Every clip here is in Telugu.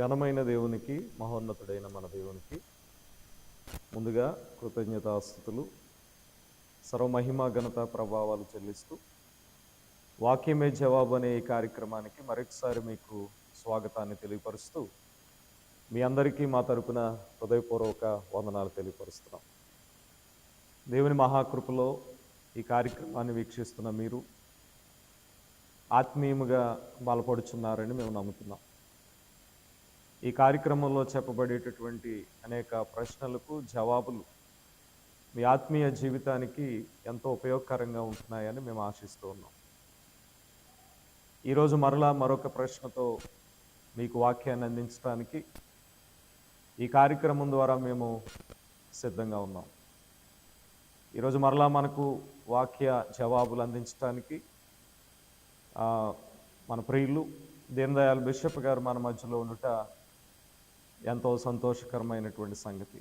ఘనమైన దేవునికి, మహోన్నతుడైన మన దేవునికి ముందుగా కృతజ్ఞతాస్తుతులు, సర్వమహిమ ఘనత ప్రభావాలు చెల్లిస్తూ వాక్యమే జవాబు అనే ఈ కార్యక్రమానికి మరొకసారి మీకు స్వాగతాన్ని తెలియపరుస్తూ మీ అందరికీ మా తరపున హృదయపూర్వక వందనాలు తెలియపరుస్తున్నాం. దేవుని మహాకృపలో ఈ కార్యక్రమాన్ని వీక్షిస్తున్న మీరు ఆత్మీయముగా బలపడుచున్నారని మేము నమ్ముతున్నాం. ఈ కార్యక్రమంలో చెప్పబడేటటువంటి అనేక ప్రశ్నలకు జవాబులు మీ ఆత్మీయ జీవితానికి ఎంతో ఉపయోగకరంగా ఉంటున్నాయని మేము ఆశిస్తూ ఉన్నాం. ఈరోజు మరొక ప్రశ్నతో మీకు వాక్యాన్ని అందించడానికి ఈ కార్యక్రమం ద్వారా మేము సిద్ధంగా ఉన్నాం. ఈరోజు మనకు వాక్య జవాబులు అందించడానికి మన ప్రియులు దీన్ దయాళ్ బిషప్ గారు మన మధ్యలో ఉండుట ఎంతో సంతోషకరమైనటువంటి సంగతి.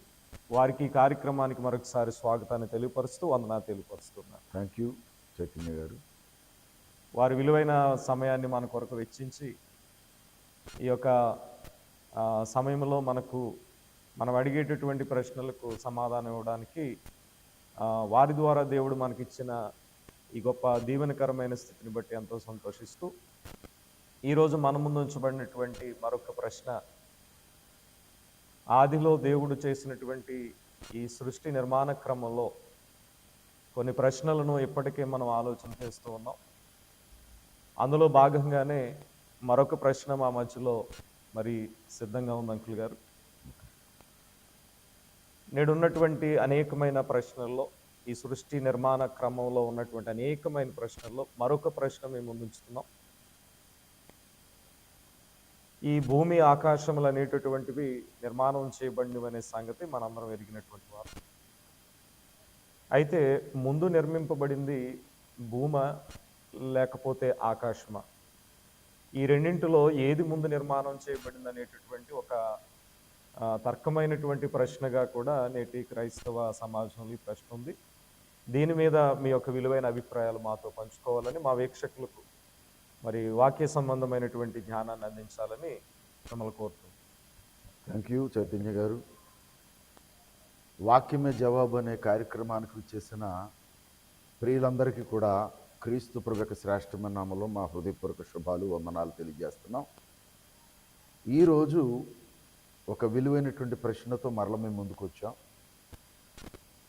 వారికి ఈ కార్యక్రమానికి మరొకసారి స్వాగతాన్ని తెలియపరుస్తూ వందనాలు తెలియపరుస్తున్నారు. థ్యాంక్ యూ చైతన్య గారు. వారి విలువైన సమయాన్ని మన కొరకు వెచ్చించి ఈ యొక్క సమయంలో మనం అడిగేటటువంటి ప్రశ్నలకు సమాధానం ఇవ్వడానికి వారి ద్వారా దేవుడు మనకిచ్చిన ఈ గొప్ప దీవెనకరమైన స్థితిని బట్టి ఎంతో సంతోషిస్తూ ఈరోజు మన ముందు ఉంచబడినటువంటి మరొక ప్రశ్న, ఆదిలో దేవుడు చేసినటువంటి ఈ సృష్టి నిర్మాణ క్రమంలో కొన్ని ప్రశ్నలను ఇప్పటికే మనం ఆలోచన చేస్తూ ఉన్నాం. అందులో భాగంగానే మరొక ప్రశ్న మా మధ్యలో సిద్ధంగా ఉంది అంకుల్ గారు. నేడున్నటువంటి అనేకమైన ప్రశ్నల్లో, ఈ సృష్టి నిర్మాణ క్రమంలో ఉన్నటువంటి అనేకమైన ప్రశ్నల్లో మరొక ప్రశ్న మేము ముందుంచుతున్నాం. ఈ భూమి ఆకాశములు అనేటటువంటివి నిర్మాణం చేయబడినవి అనే సంగతి మనందరం ఎరిగినటువంటి వారు. అయితే ముందు నిర్మింపబడింది భూమ లేకపోతే ఆకాశమా? ఈ రెండింటిలో ఏది ముందు నిర్మాణం చేయబడింది అనేటటువంటి ఒక తర్కమైనటువంటి ప్రశ్నగా కూడా నేటి క్రైస్తవ సమాజంలో ఈ ప్రశ్న ఉంది. దీని మీద మీ యొక్క విలువైన అభిప్రాయాలు మాతో పంచుకోవాలని, మా వీక్షకులకు వాక్య సంబంధమైనటువంటి జ్ఞానాన్ని అందించాలని మిమ్మల్ని కోరుతున్నాం. థ్యాంక్ యూ చైతన్య గారు. వాక్యమే జవాబు అనే కార్యక్రమానికి వచ్చేసిన ప్రియులందరికీ కూడా క్రీస్తు ప్రభు యొక్క శ్రేష్టమైన నామములో మా హృదయపూర్వక శుభాలు, వందనాలు తెలియజేస్తున్నాం. ఈరోజు ఒక విలువైనటువంటి ప్రశ్నతో మేము ముందుకు వచ్చాం.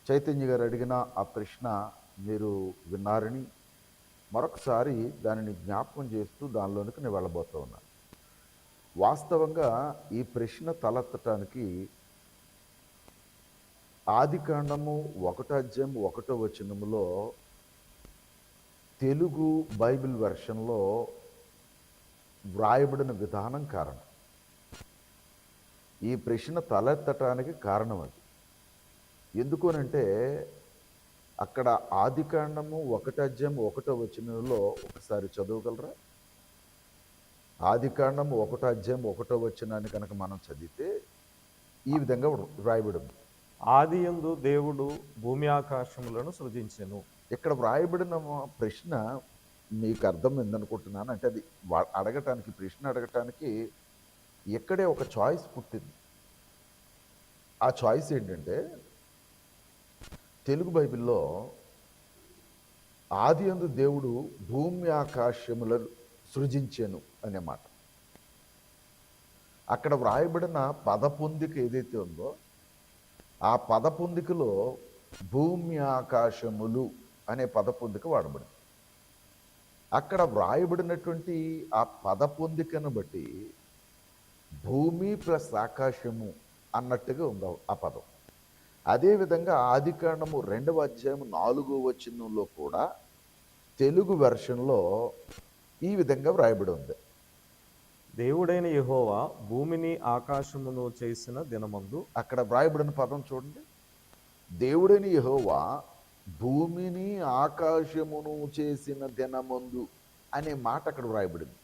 చైతన్య గారు అడిగిన ఆ ప్రశ్న మీరు విన్నారని మరొకసారి దానిని జ్ఞాపకం చేస్తూ దానిలోనికి నేను వెళ్ళబోతూ ఉన్నాను. వాస్తవంగా ఈ ప్రశ్న తలెత్తటానికి ఆదికాండము 1:1 తెలుగు బైబిల్ వెర్షన్లో వ్రాయబడిన విధానం కారణం. ఈ ప్రశ్న తలెత్తటానికి కారణం అది. ఎందుకోనంటే అక్కడ ఆదికాండము 1:1 ఒకసారి చదవగలరా? ఆదికాండము 1:1 కనుక మనం చదివితే ఈ విధంగా వ్రాయబడింది. ఆదియందు దేవుడు భూమి ఆకాశములను సృజించెను. ఇక్కడ వ్రాయబడిన ప్రశ్న మీకు అర్థమైందనుకుంటున్నాను. అంటే అది ప్రశ్న అడగటానికి ఇక్కడే ఒక చాయిస్ పుట్టింది. ఆ చాయిస్ ఏంటంటే, తెలుగు బైబిల్లో ఆదియందు దేవుడు భూమి ఆకాశములను సృజించెను అనే మాట. అక్కడ వ్రాయబడిన పదపొందిక ఏదైతే ఉందో ఆ పదపొందికలో భూమి ఆకాశములు అనే పదపొందిక వాడబడింది. అక్కడ వ్రాయబడినటువంటి ఆ పదపొందికను బట్టి భూమి ప్లస్ ఆకాశము అన్నట్టుగా ఉంది ఆ పదం. అదేవిధంగా ఆదికాండము 2:4 కూడా తెలుగు వెర్షన్లో ఈ విధంగా వ్రాయబడి ఉంది. దేవుడైన యెహోవా భూమిని ఆకాశమును చేసిన దినమందు. అక్కడ వ్రాయబడిన పదం చూడండి. దేవుడైన యెహోవా భూమిని ఆకాశమును చేసిన దినమందు అనే మాట అక్కడ వ్రాయబడింది.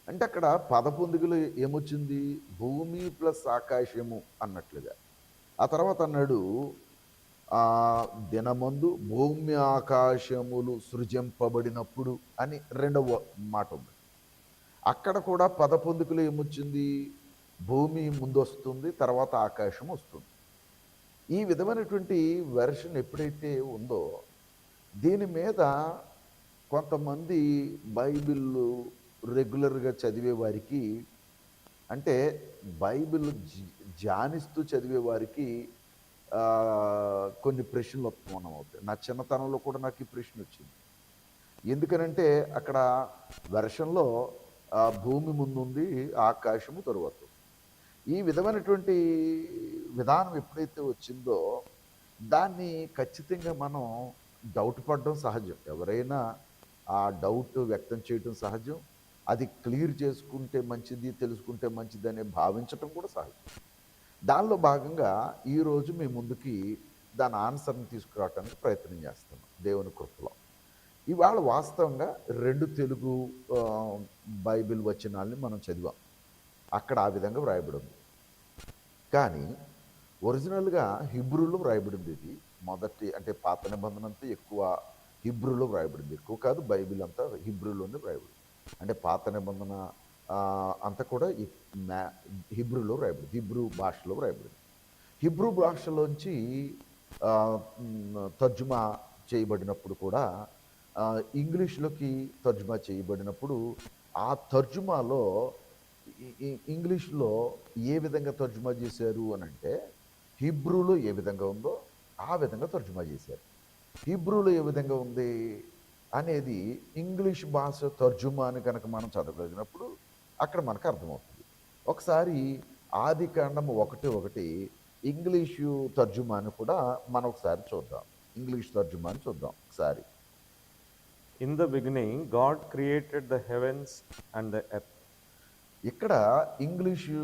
అంటే అక్కడ పదపొందికలో ఏమొచ్చింది? భూమి ప్లస్ ఆకాశము అన్నట్లుగా. ఆ తర్వాత అన్నాడు దినమందు భూమి ఆకాశములు సృజింపబడినప్పుడు అని రెండవ మాట ఉంది. అక్కడ కూడా పదపొందికలో ఏమొచ్చింది? భూమి ముందు వస్తుంది, తర్వాత ఆకాశం వస్తుంది. ఈ విధమైనటువంటి వెర్షన్ ఎప్పుడైతే ఉందో దీని మీద కొంతమంది బైబిల్ రెగ్యులర్గా చదివే వారికి, అంటే బైబిల్ ధ్యానిస్తూ చదివే వారికి కొన్ని ప్రశ్నలు ఉత్పన్నం అవుతాయి. నా చిన్నతనంలో కూడా నాకు ఈ ప్రశ్న వచ్చింది. ఎందుకనంటే అక్కడ వెర్షన్లో భూమి ముందుంది, ఆకాశము తరువాత. ఈ విధమైనటువంటి విధానం ఎప్పుడైతే వచ్చిందో దాన్ని ఖచ్చితంగా మనం డౌట్ పడడం సహజం. ఎవరైనా ఆ డౌట్ వ్యక్తం చేయడం సహజం. అది క్లియర్ చేసుకుంటే మంచిది, తెలుసుకుంటే మంచిది భావించటం కూడా సహజం. దానిలో భాగంగా ఈరోజు మీ ముందుకి దాని ఆన్సర్ని తీసుకురావడానికి ప్రయత్నం చేస్తున్నాం దేవుని కృపలో. ఇవాళ వాస్తవంగా 2 తెలుగు బైబిల్ వచనాల్ని మనం చదివాం. అక్కడ ఆ విధంగా వ్రాయబడి ఉంది. కానీ ఒరిజినల్గా హిబ్రూలో వ్రాయబడింది. ఇది మొదటి, అంటే పాత నిబంధన అంతా ఎక్కువ హిబ్రూలో వ్రాయబడింది. ఎక్కువ కాదు, బైబిల్ అంతా హిబ్రూలోనే వ్రాయబడింది. అంటే పాత నిబంధన అంతా కూడా హిబ్రూలో వ్రాయబడింది, హిబ్రూ భాషలో వ్రాయబడింది. హిబ్రూ భాషలోంచి తర్జుమా చేయబడినప్పుడు కూడా ఇంగ్లీష్లోకి తర్జుమా చేయబడినప్పుడు ఆ తర్జుమాలో ఇంగ్లీష్లో ఏ విధంగా తర్జుమా చేశారు అని అంటే, హిబ్రూలో ఏ విధంగా ఉందో ఆ విధంగా తర్జుమా చేశారు. హిబ్రూలో ఏ విధంగా ఉంది అనేది ఇంగ్లీష్ భాష తర్జుమాని కనుక మనం చదవగలిగినప్పుడు అక్కడ మనకు అర్థమవుతుంది. ఒకసారి ఆదికాండము 1:1 ఇంగ్లీషు తర్జుమాని కూడా మనం ఒకసారి చూద్దాం. ఇంగ్లీష్ తర్జుమాని చూద్దాం ఒకసారి. In the beginning, God created the heavens and the earth. ఇక్కడ ఇంగ్లీషు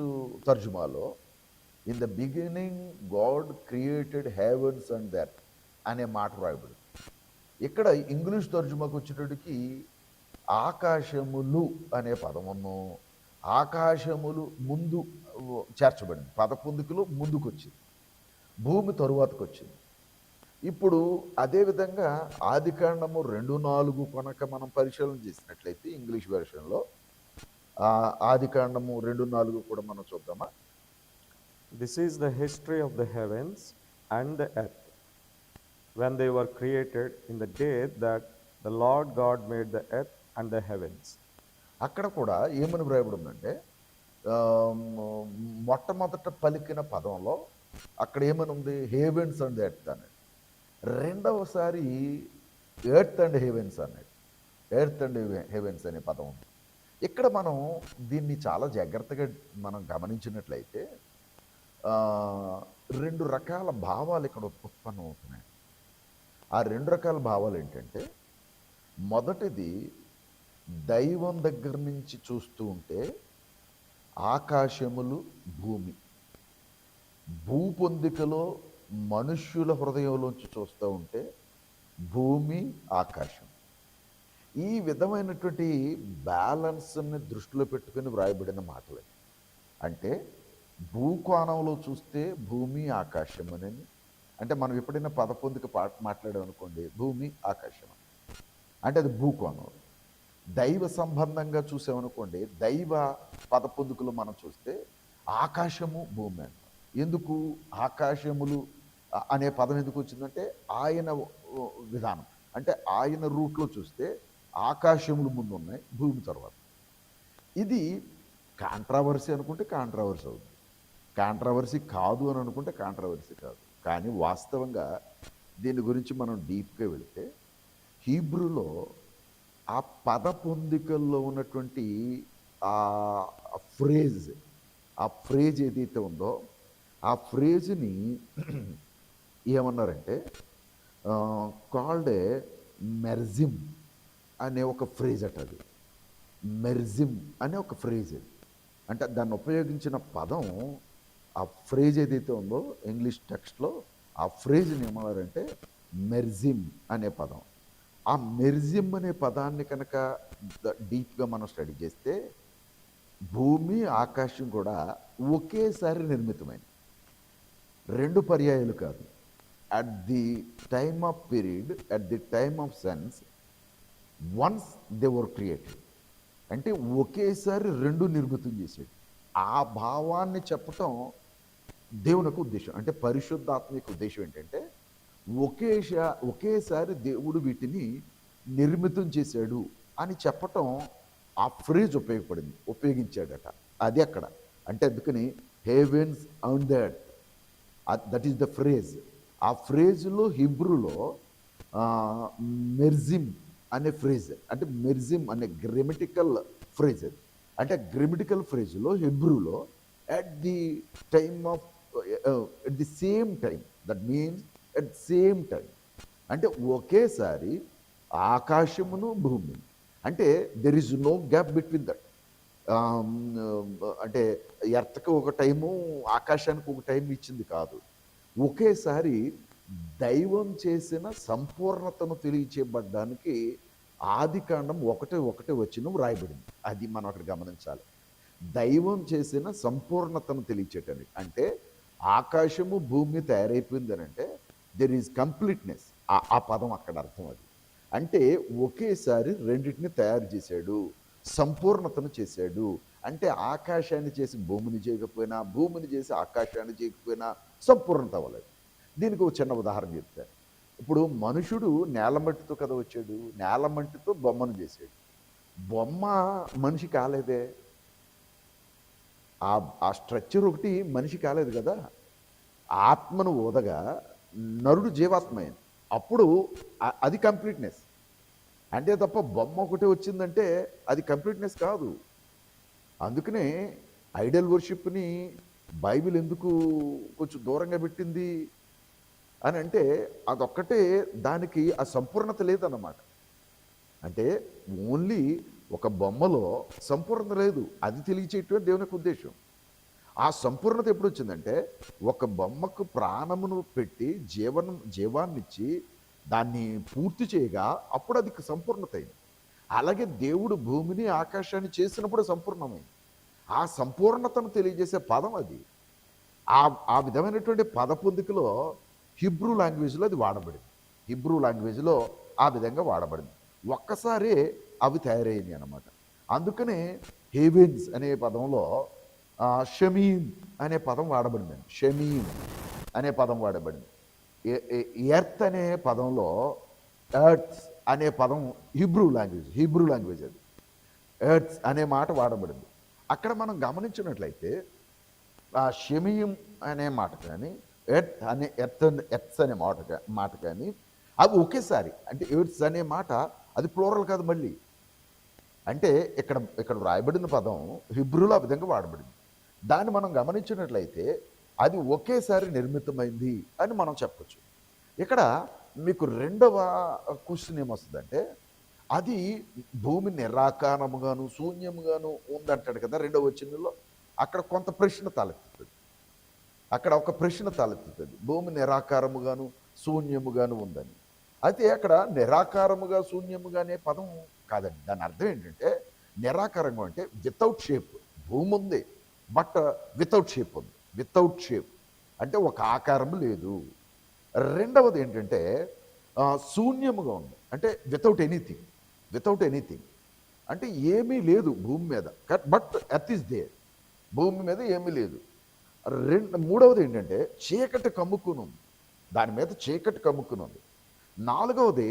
తర్జుమాలో in the beginning God created heavens and earth అనే మాట రాయబడింది. ఇక్కడ ఇంగ్లీష్ తర్జుమాకు వచ్చేటప్పటికి ఆకాశములు అనే పదమును, ఆకాశములు ముందు చేర్చబడింది. పదపొందికలు ముందుకు వచ్చింది, భూమి తరువాతకు వచ్చింది. ఇప్పుడు అదేవిధంగా ఆదికాండము 2:4 కనుక మనం పరిశీలన చేసినట్లయితే ఇంగ్లీష్ వెర్షన్లో ఆదికాండము 2:4 కూడా మనం చూద్దామా? This is the history of the heavens and the earth when they were created in the day that the Lord God made the earth and the heavens. అక్కడ కూడా ఏమని వ్రాయబడిందంటే, మొట్టమొదట పలికిన పదంలో అక్కడ ఏమని ఉంది? హేవెన్స్ అండ్ ఎర్త్ అన్నాడు. రెండవసారి ఎర్త్ అండ్ హెవెన్స్ అన్నాడు. ఎర్త్ అండ్ హెవెన్స్ అనే పదం ఉంది. ఇక్కడ మనం దీన్ని చాలా జాగ్రత్తగా మనం గమనించినట్లయితే 2 రకాల భావాలు ఇక్కడ ఉత్పన్నం అవుతున్నాయి. ఆ 2 రకాల భావాలు ఏంటంటే, మొదటిది దైవం దగ్గర నుంచి చూస్తూ ఉంటే ఆకాశములు, భూమి. భూపొందికలో మనుష్యుల హృదయంలోంచి చూస్తూ ఉంటే భూమి, ఆకాశం. ఈ విధమైనటువంటి బ్యాలెన్స్ని దృష్టిలో పెట్టుకుని వ్రాయబడిన మాటలే. అంటే భూకోణంలో చూస్తే భూమి, ఆకాశం అని, అంటే మనం ఎప్పుడైనా పదపొందిక మాట్లాడాం అనుకోండి, భూమి, ఆకాశం అంటే అది భూకోణం. దైవ సంబంధంగా చూసామనుకోండి, దైవ పదపొందికలు మనం చూస్తే ఆకాశము, భూమి అంట. ఎందుకు ఆకాశములు అనే పదం ఎందుకు వచ్చిందంటే ఆయన విధానం, అంటే ఆయన రూట్లో చూస్తే ఆకాశములు ముందు ఉన్నాయి, భూమి తర్వాత. ఇది కాంట్రావర్సీ అనుకుంటే కాంట్రావర్సీ అవుతుంది, కాంట్రావర్సీ కాదు అని అనుకుంటే కాంట్రావర్సీ కాదు. కానీ వాస్తవంగా దీని గురించి మనం డీప్గా వెళితే హీబ్రూలో ఆ పద పొందికల్లో ఉన్నటువంటి ఆ ఫ్రేజ్ ఏదైతే ఉందో ఆ ఫ్రేజ్ని ఏమన్నారంటే కాల్డ్ ఏ మెర్జిమ్ అనే ఒక ఫ్రేజ్ అట. అది మెర్జిమ్ అనే ఒక ఫ్రేజ్. అంటే దాన్ని ఉపయోగించిన పదం, ఆ ఫ్రేజ్ ఏదైతే ఉందో ఇంగ్లీష్ టెక్స్ట్లో ఆ ఫ్రేజ్ని ఏమన్నారంటే మెర్జిమ్ అనే పదం. ఆ మెర్జిమ్ అనే పదాన్ని కనుక డీప్గా మనం స్టడీ చేస్తే భూమి, ఆకాశం కూడా ఒకేసారి నిర్మితమైనవి, 2 పర్యాయాలు కాదు. At the time of period, at the time of sense, once they were created. అంటే ఒకేసారి 2 నిర్మితం చేసాడు. ఆ భావాన్ని చెప్పటం దేవుని యొక్క ఉద్దేశం. అంటే పరిశుద్ధాత్మ యొక్క ఉద్దేశం ఏంటంటే ఒకేసారి దేవుడు వీటిని నిర్మితం చేశాడు అని చెప్పటం ఆ ఫ్రేజ్ ఉపయోగించాడట. అది అక్కడ అంటే అందుకని heavens and that is the phrase. ఆ ఫ్రేజ్లో హిబ్రూలో మెర్జిమ్ అనే ఫ్రేజ్, అంటే మెర్జిమ్ అనే గ్రామటికల్ ఫ్రేజ్ అది. అంటే grammatical ఫ్రేజ్లో హిబ్రూలో at the time of at the same time, that means at same time, అంటే ఒకేసారి ఆకాశమును భూమిని, అంటే there is no gap between that. అంటే ఎర్త్కి ఒక టైము ఆకాశానికి ఒక టైం ఇచ్చింది కాదు. ఒకేసారి దైవం చేసిన సంపూర్ణతను తెలియచేయబడ్డానికి ఆది కాండం 1:1 వచనం రాయబడింది. అది మనం అక్కడ గమనించాలి. దైవం చేసిన సంపూర్ణతను తెలియచేయటానికి, అంటే ఆకాశము భూమి తయారైపోయింది అని అంటే దెర్ ఈజ్ కంప్లీట్నెస్. ఆ పదం అక్కడ అర్థం అది. అంటే ఒకేసారి రెండింటిని తయారు చేశాడు, సంపూర్ణతను చేశాడు. అంటే ఆకాశాన్ని చేసి భూమిని చేయకపోయినా, భూమిని చేసి ఆకాశాన్ని చేయకపోయినా సంపూర్ణత అవ్వలేదు. దీనికి ఒక చిన్న ఉదాహరణ చెప్తాను. ఇప్పుడు మనుషుడు నేలమట్టితో కదా వచ్చాడు, నేలమట్టితో బొమ్మను చేశాడు. బొమ్మ మనిషి కాలేదే, ఆ స్ట్రక్చర్ ఒకటి మనిషి కాలేదు కదా. ఆత్మను ఊదగా నరుడు జీవాత్మ అయింది. అప్పుడు అది కంప్లీట్నెస్. అంటే తప్ప బొమ్మ ఒకటి వచ్చిందంటే అది కంప్లీట్నెస్ కాదు. అందుకనే ఐడల్ వర్షిప్ని బైబిల్ ఎందుకు కొంచెం దూరంగా పెట్టింది అని అంటే అదొక్కటే, దానికి ఆ సంపూర్ణత లేదన్నమాట. అంటే ఓన్లీ ఒక బొమ్మలో సంపూర్ణత లేదు, అది తెలియచేయటమే దేవుని యొక్క ఉద్దేశం. ఆ సంపూర్ణత ఎప్పుడు వచ్చిందంటే ఒక బొమ్మకు ప్రాణమును పెట్టి జీవాన్నిచ్చి దాన్ని పూర్తి చేయగా అప్పుడు అది సంపూర్ణత అయింది. అలాగే దేవుడు భూమిని ఆకాశాన్ని చేసినప్పుడు సంపూర్ణమైంది. ఆ సంపూర్ణతను తెలియజేసే పదం అది. ఆ విధమైనటువంటి పద పొందికలో హిబ్రూ లాంగ్వేజ్లో అది వాడబడింది. హిబ్రూ లాంగ్వేజ్లో ఆ విధంగా వాడబడింది. ఒక్కసారి అవి తయారయ్యాయి అన్నమాట. అందుకనే హెవెన్స్ అనే పదంలో షమీమ్ అనే పదం వాడబడిందండి. షమీమ్ అనే పదం వాడబడింది. ఎర్త్ అనే పదంలో ఎర్త్స్ అనే పదం హిబ్రూ లాంగ్వేజ్ అది. ఎర్త్స్ అనే మాట వాడబడింది. అక్కడ మనం గమనించినట్లయితే ఆ షమీమ్ అనే మాట కానీ ఎర్త్స్ అనే మాట కానీ అవి ఒకేసారి, అంటే ఎర్త్స్ అనే మాట అది ప్లూరల్ కాదు మళ్ళీ. అంటే ఇక్కడ రాయబడిన పదం హిబ్రూలో ఆ విధంగా వాడబడింది. దాన్ని మనం గమనించినట్లయితే అది ఒకేసారి నిర్మితమైంది అని మనం చెప్పచ్చు. ఇక్కడ మీకు రెండవ క్వశ్చన్ ఏమొస్తుందంటే అది భూమి నిరాకారముగాను శూన్యముగాను ఉందంటాడు కదా రెండవ వచనంలో. అక్కడ కొంత ప్రశ్న తలెత్తుతుంది. అక్కడ ఒక ప్రశ్న తలెత్తుతుంది, భూమి నిరాకారముగాను శూన్యముగాను ఉందని. అయితే అక్కడ నిరాకారముగా శూన్యముగా అనే పదం కాదండి. దాని అర్థం ఏంటంటే నిరాకారంగా అంటే వితౌట్ షేప్. భూమి ఉంది బట్ వితౌట్ షేప్ ఉంది. వితౌట్ షేప్ అంటే ఒక ఆకారం లేదు. రెండవది ఏంటంటే శూన్యముగా ఉంది, అంటే వితౌట్ ఎనీథింగ్ అంటే ఏమీ లేదు భూమి మీద, బట్ ఎర్త్ ఈస్ దేర్. భూమి మీద ఏమీ లేదు. మూడవది ఏంటంటే చీకటి కమ్ముకుని ఉంది, దాని మీద చీకటి కమ్ముకుని ఉంది. నాలుగవది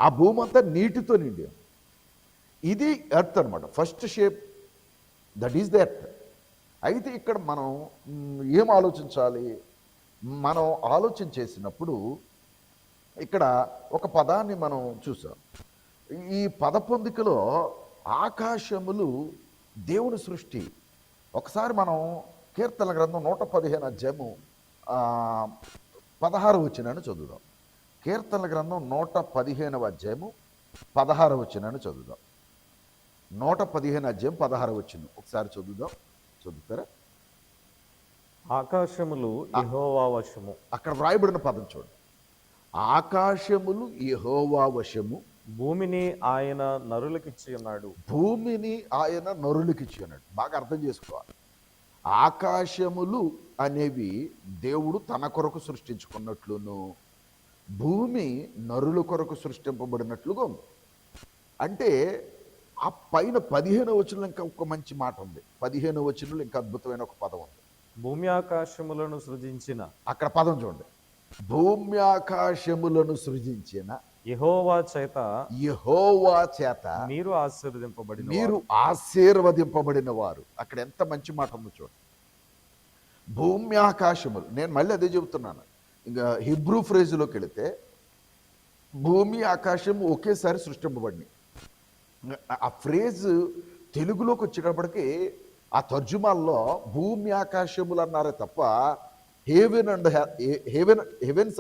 ఆ భూమి అంతా నీటితో నిండి. ఇది ఎర్త్ అనమాట. First shape that is the earth. అయితే ఇక్కడ మనం ఏం ఆలోచించాలి? మనం ఆలోచన చేసినప్పుడు ఇక్కడ ఒక పదాన్ని మనం చూసాం. ఈ పద పొందికలో ఆకాశములు దేవుని సృష్టి. ఒకసారి మనం కీర్తన గ్రంథం 115 అధ్యాయము 16 వచనాన్ని చదువుదాం. కీర్తన గ్రంథం 115 అధ్యాయము 16 వచనాన్ని చదువుదాం. 115 అధ్యాయం 16 వచనం ఒకసారి చదువుదాం. చదువుతారా? ఆకాశములు యెహోవా వశము. అక్కడ వ్రాయబడిన పదం చూడండి. ఆకాశములు యెహోవా వశము, భూమిని ఆయన నరులకిచ్చి ఉన్నాడు. భూమిని ఆయన నరులకిచ్చి ఉన్నాడు. బాగా అర్థం చేసుకోవాలి. ఆకాశములు అనేవి దేవుడు తన కొరకు సృష్టించుకున్నట్లును, భూమి నరుల కొరకు సృష్టింపబడినట్లుగా ఉంది. అంటే ఆ పైన 15వ వచనంలో ఇంకా ఒక మంచి మాట ఉంది. 15వ వచనంలో ఇంకా అద్భుతమైన ఒక పదం ఉంది. భూమి ఆకాశములను సృజించిన అక్కడ పదం చూడండి. భూమ్యాకాశములను సృజించిన యెహోవా చేత యెహోవా చేత మీరు ఆశీర్వదింపబడిన మీరు ఆశీర్వదింపబడిన వారు. అక్కడ ఎంత మంచి మాట ఉందో చూడండి. భూమ్యాకాశములు, నేను మళ్ళీ అదే చెబుతున్నాను. ఇంకా హిబ్రూ ఫ్రేజ్లోకి వెళితే భూమి ఆకాశము ఒకేసారి సృష్టింపబడినాయి. ఆ ఫ్రేజ్ తెలుగులోకి వచ్చేటప్పటికి ఆ తర్జుమాల్లో భూమి ఆకాశములు అన్నారే తప్ప హెవెన్స్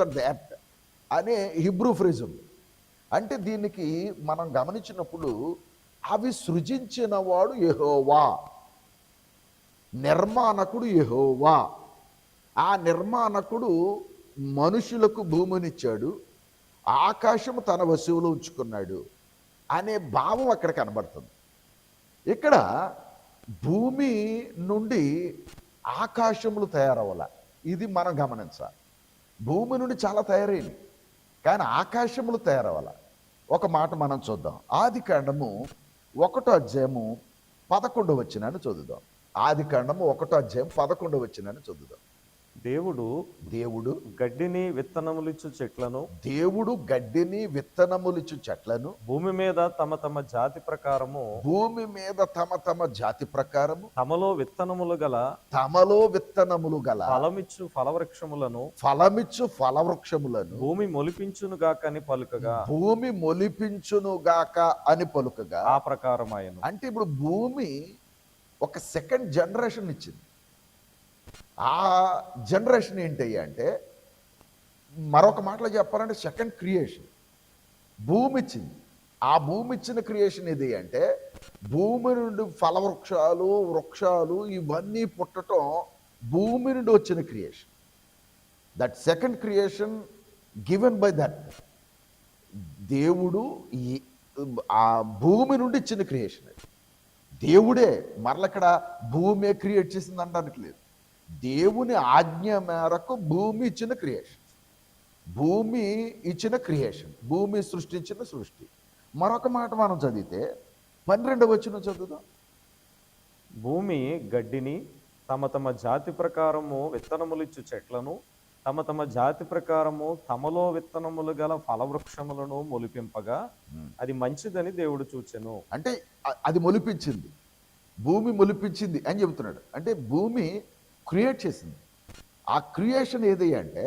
అండ్ ద ఎర్త్ అనే హిబ్రూ ఫ్రేజ్ ఉంది. అంటే దీనికి మనం గమనించినప్పుడు అవి సృజించిన వాడు యెహోవా, నిర్మాణకుడు యెహోవా. ఆ నిర్మాణకుడు మనుషులకు భూమినిచ్చాడు, ఆకాశము తన వశువులో ఉంచుకున్నాడు అనే భావం అక్కడ కనబడుతుంది. ఇక్కడ భూమి నుండి ఆకాశములు తయారవ్వాల, ఇది మనం గమనించాలి. భూమి నుండి చాలా తయారైంది, కానీ ఆకాశములు తయారవ్వాల. ఒక మాట మనం చూద్దాం. ఆదికాండము 1వ అధ్యాయము 11వ వచనాన్ని చదువుదాం. ఆదికాండము 1వ అధ్యాయం 11వ వచనాన్ని చదువుదాం. దేవుడు గడ్డిని విత్తనములిచ్చు చెట్లను దేవుడు గడ్డిని విత్తనములిచ్చు చెట్లను భూమి మీద తమ తమ జాతి ప్రకారము భూమి మీద తమ తమ జాతి ప్రకారము తమలో విత్తనములు గల ఫలమిచ్చు ఫలవృక్షములను భూమి మొలిపించునుగాక అని పలుకగా ఆ ప్రకారమాయను. అంటే ఇప్పుడు భూమి ఒక సెకండ్ జనరేషన్ ఇచ్చింది. ఆ జనరేషన్ ఏంటయ్యా అంటే, మరొక మాటలో చెప్పాలంటే సెకండ్ క్రియేషన్. భూమి ఇచ్చింది. ఆ భూమి ఇచ్చిన క్రియేషన్ ఇది అంటే, భూమి నుండి వృక్షాలు ఇవన్నీ పుట్టడం భూమి నుండి వచ్చిన creation. That second creation given by that దేవుడు ఆ భూమి నుండి ఇచ్చిన క్రియేషన్. అది దేవుడే మరలక్కడ భూమి క్రియేట్ చేసింది అనడానికి లేదు. దేవుని ఆజ్ఞ మేరకు భూమి ఇచ్చిన క్రియేషన్, భూమి సృష్టించిన సృష్టి. మరొక మాట మనం చదివితే 12వ వచనం చదువుదాం. భూమి గడ్డిని తమ తమ జాతి ప్రకారము విత్తనములిచ్చు చెట్లను తమ తమ జాతి ప్రకారము తమలో విత్తనములు గల ఫలవృక్షములను మొలిపింపగా అది మంచిదని దేవుడు చూచెను. అంటే అది మొలిపించింది, భూమి మొలిపించింది అని చెబుతున్నాడు. అంటే భూమి క్రియేట్ చేసింది. ఆ క్రియేషన్ ఏది అంటే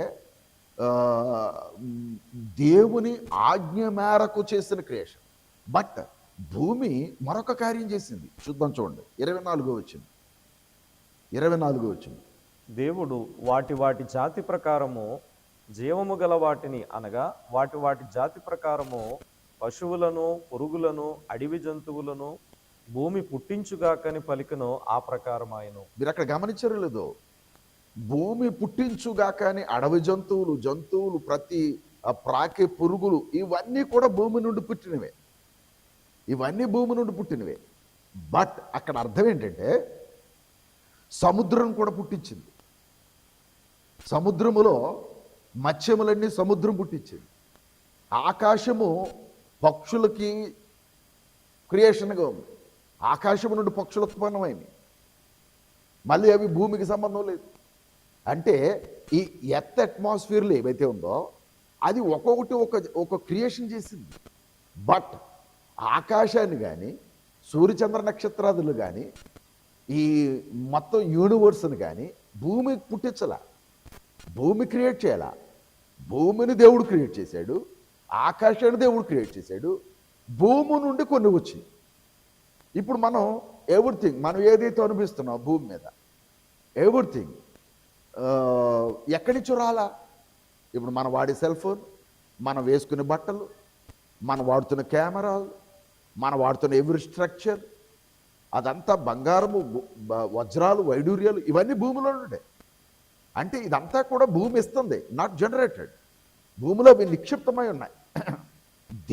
దేవుని ఆజ్ఞ మేరకు చేసిన క్రియేషన్. బట్ భూమి మరొక కార్యం చేసింది. చూద్దాం, చూడండి 24వ వచనం. దేవుడు వాటి వాటి జాతి ప్రకారము జీవము గల వాటిని అనగా వాటి జాతి ప్రకారము పశువులను, పురుగులను, అడవి జంతువులను భూమి పుట్టించుగాకని పలికను ఆ ప్రకారమాయను. మీరు అక్కడ గమనించారో లేదో, భూమి పుట్టించుగాక అని అడవి జంతువులు ప్రతి ప్రాకే పురుగులు ఇవన్నీ కూడా భూమి నుండి పుట్టినవే. బట్ అక్కడ అర్థం ఏంటంటే సముద్రం కూడా పుట్టించింది. సముద్రములో మత్స్యములన్నీ సముద్రం పుట్టించింది. ఆకాశము పక్షులకి క్రియేషన్గా ఉంది. ఆకాశము నుండి పక్షులు ఉత్పన్నమైనవి, మళ్ళీ అవి భూమికి సంబంధం లేదు. అంటే ఈ ఎర్త్ అట్మాస్ఫియర్లో ఏవైతే ఉందో అది ఒక్కొక్కటి ఒక క్రియేషన్ చేసింది. బట్ ఆకాశాన్ని కానీ, సూర్యచంద్ర నక్షత్రాదులు కానీ, ఈ మొత్తం యూనివర్స్ని కానీ భూమి పుట్టించాల, భూమి క్రియేట్ చేయాల. భూమిని దేవుడు క్రియేట్ చేశాడు, ఆకాశాన్ని దేవుడు క్రియేట్ చేశాడు, భూమి నుండి కొన్ని వచ్చింది. ఇప్పుడు మనం మనం ఏదైతే అనిపిస్తున్నాం భూమి మీద ఎవ్రీథింగ్ ఎక్కడి నుంచో రాలా. ఇప్పుడు మనం వాడే సెల్ ఫోన్, మనం వేసుకునే బట్టలు, మనం వాడుతున్న కెమెరాలు, మనం వాడుతున్న ఎవ్రీ స్ట్రక్చర్, అదంతా బంగారము, వజ్రాలు, వైడూర్యాలు ఇవన్నీ భూమిలో ఉంటాయి. అంటే ఇదంతా కూడా భూమి ఇస్తుంది, నాట్ జనరేటెడ్. భూమిలో అవి నిక్షిప్తమై ఉన్నాయి.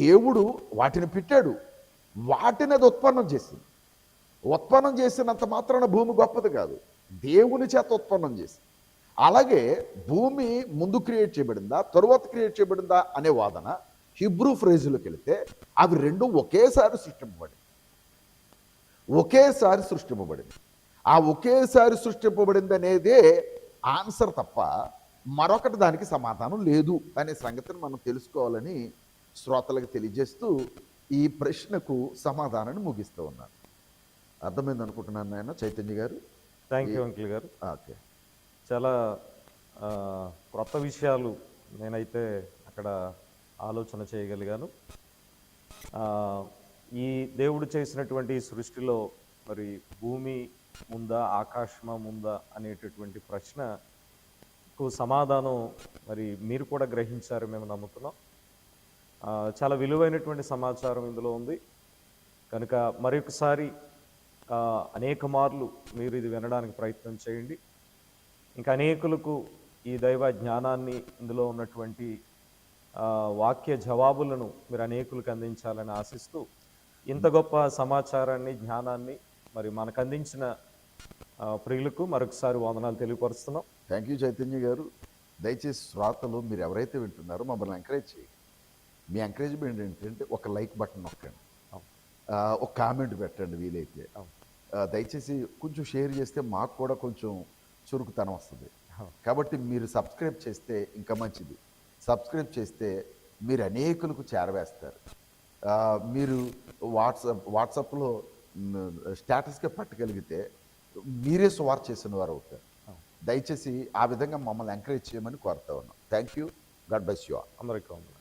దేవుడు వాటిని పెట్టాడు, వాటిని అది ఉత్పన్నం చేసింది. ఉత్పన్నం చేసినంత మాత్రాన భూమి గొప్పది కాదు, దేవుని చేత ఉత్పన్నం చేసింది. అలాగే భూమి ముందు క్రియేట్ చేయబడిందా తరువాత క్రియేట్ చేయబడిందా అనే వాదన హిబ్రూ ఫ్రేజులోకి వెళితే అవి రెండు ఒకేసారి సృష్టింపబడి. ఒకేసారి సృష్టింపబడింది. ఆ ఒకేసారి సృష్టింపబడింది అనేదే ఆన్సర్ తప్ప మరొకటి దానికి సమాధానం లేదు అనే సంగతిని మనం తెలుసుకోవాలని శ్రోతలకు తెలియజేస్తూ ఈ ప్రశ్నకు సమాధానాన్ని ముగిస్తూ ఉన్నాను. అర్థమైంది అనుకుంటున్నాను నాయన చైతన్య గారు. థ్యాంక్ యూ అంకిల్ గారు. ఓకే. చాలా ఆ, క్రొత్త విషయాలు నేనైతే అక్కడ ఆలోచన చేయగలిగాను. ఆ, ఈ దేవుడు చేసినటువంటి ఈ సృష్టిలో మరి భూమి ఉందా, ఆకాశమా ఉందా అనేటటువంటి ప్రశ్నకు సమాధానం మరి మీరు కూడా గ్రహించారు, మేము నమ్ముతున్నాం. చాలా విలువైనటువంటి సమాచారం ఇందులో ఉంది కనుక మరొకసారి అనేక మార్లు మీరు ఇది వినడానికి ప్రయత్నం చేయండి. ఇంకా అనేకులకు ఈ దైవ జ్ఞానాన్ని, ఇందులో ఉన్నటువంటి వాక్య జవాబులను మీరు అనేకులకు అందించాలని ఆశిస్తూ ఇంత గొప్ప సమాచారాన్ని, జ్ఞానాన్ని మరి మనకు అందించిన ప్రియులకు మరొకసారి వందనాలు తెలియపరుస్తున్నాం. థ్యాంక్ యూ చైతన్య గారు. దయచేసి శ్రోతలు మీరు ఎవరైతే వింటున్నారో మమ్మల్ని ఎంకరేజ్ చేయండి. మీ ఎంకరేజ్మెంట్ ఏంటంటే ఒక లైక్ బటన్ నొక్కండి, ఒక కామెంట్ పెట్టండి వీలైతే. దయచేసి కొంచెం షేర్ చేస్తే మాకు కూడా కొంచెం చురుకుతనం వస్తుంది. కాబట్టి మీరు సబ్స్క్రైబ్ చేస్తే ఇంకా మంచిది. సబ్స్క్రైబ్ చేస్తే మీరు అనేకులకు చేరవేస్తారు. మీరు వాట్సాప్లో స్టేటస్గా పట్టగలిగితే మీరే సువార్త చేసిన వారు అవుతారు. దయచేసి ఆ విధంగా మమ్మల్ని ఎంకరేజ్ చేయమని కోరుతా ఉన్నాం. Thank you. God bless you all. అందరికీ వందనాలు.